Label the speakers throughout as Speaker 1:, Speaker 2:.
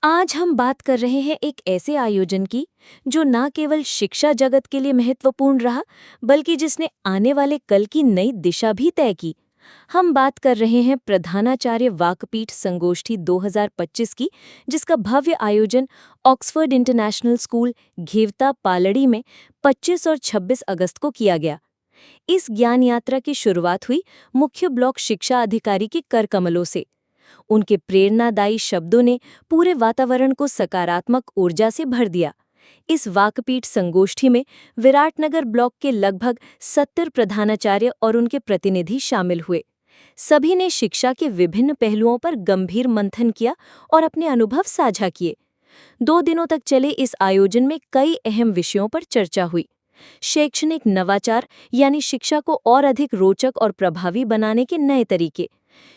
Speaker 1: आज हम बात कर रहे हैं एक ऐसे आयोजन की जो न केवल शिक्षा जगत के लिए महत्वपूर्ण रहा, बल्कि जिसने आने वाले कल की नई दिशा भी तय की। हम बात कर रहे हैं प्रधानाचार्य वाकपीठ संगोष्ठी 2025 की, जिसका भव्य आयोजन ऑक्सफोर्ड इंटरनेशनल स्कूल, घेवता, पालड़ी में 25 और 26 अगस्त को किया गया। इस ज्ञान यात्रा की शुरुआत हुई मुख्य ब्लॉक शिक्षा अधिकारी के कर कमलों से। उनके प्रेरणादायी शब्दों ने पूरे वातावरण को सकारात्मक ऊर्जा से भर दिया। इस वाकपीठ संगोष्ठी में विराटनगर ब्लॉक के लगभग 70 प्रधानाचार्य और उनके प्रतिनिधि शामिल हुए। सभी ने शिक्षा के विभिन्न पहलुओं पर गंभीर मंथन किया और अपने अनुभव साझा किए। 2 दिनों तक चले इस आयोजन में कई अहम विषयों पर चर्चा हुई। शैक्षणिक नवाचार यानी शिक्षा को और अधिक रोचक और प्रभावी बनाने के नए तरीके,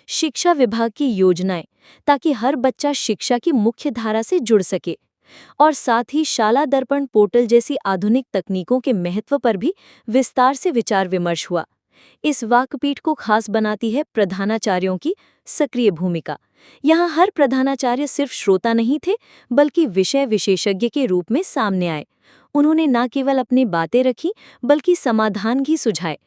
Speaker 1: शिक्षा विभाग की योजनाएं ताकि हर बच्चा शिक्षा की मुख्य धारा से जुड़ सके, और साथ ही शाला दर्पण पोर्टल जैसी आधुनिक तकनीकों के महत्व पर भी विस्तार से विचार विमर्श हुआ। इस वाकपीठ को खास बनाती है प्रधानाचार्यों की सक्रिय भूमिका। यहाँ हर प्रधानाचार्य सिर्फ श्रोता नहीं थे, बल्कि विषय विशेषज्ञ के रूप में सामने आए। उन्होंने न केवल अपनी बातें रखी, बल्कि समाधान भी सुझाए।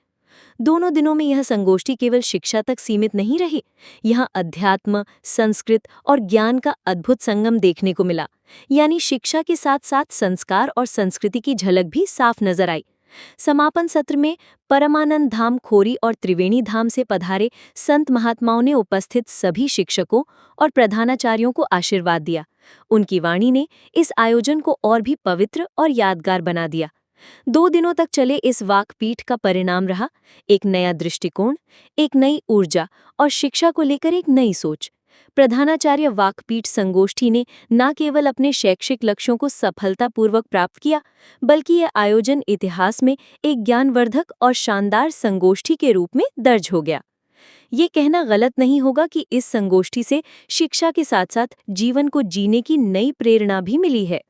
Speaker 1: दोनों दिनों में यह संगोष्ठी केवल शिक्षा तक सीमित नहीं रही। यहाँ अध्यात्म, संस्कृत और ज्ञान का अद्भुत संगम देखने को मिला। यानी शिक्षा के साथ साथ संस्कार और संस्कृति की झलक भी साफ नजर आई। समापन सत्र में परमानंद धाम खोरी और त्रिवेणी धाम से पधारे संत महात्माओं ने उपस्थित सभी शिक्षकों और प्रधानाचार्यों को आशीर्वाद दिया। उनकी वाणी ने इस आयोजन को और भी पवित्र और यादगार बना दिया। 2 दिनों तक चले इस वाकपीठ का परिणाम रहा एक नया दृष्टिकोण, एक नई ऊर्जा और शिक्षा को लेकर एक नई सोच। प्रधानाचार्य वाकपीठ संगोष्ठी ने न केवल अपने शैक्षिक लक्ष्यों को सफलतापूर्वक प्राप्त किया, बल्कि यह आयोजन इतिहास में एक ज्ञानवर्धक और शानदार संगोष्ठी के रूप में दर्ज हो गया। ये कहना गलत नहीं होगा कि इस संगोष्ठी से शिक्षा के साथ साथ जीवन को जीने की नई प्रेरणा भी मिली है।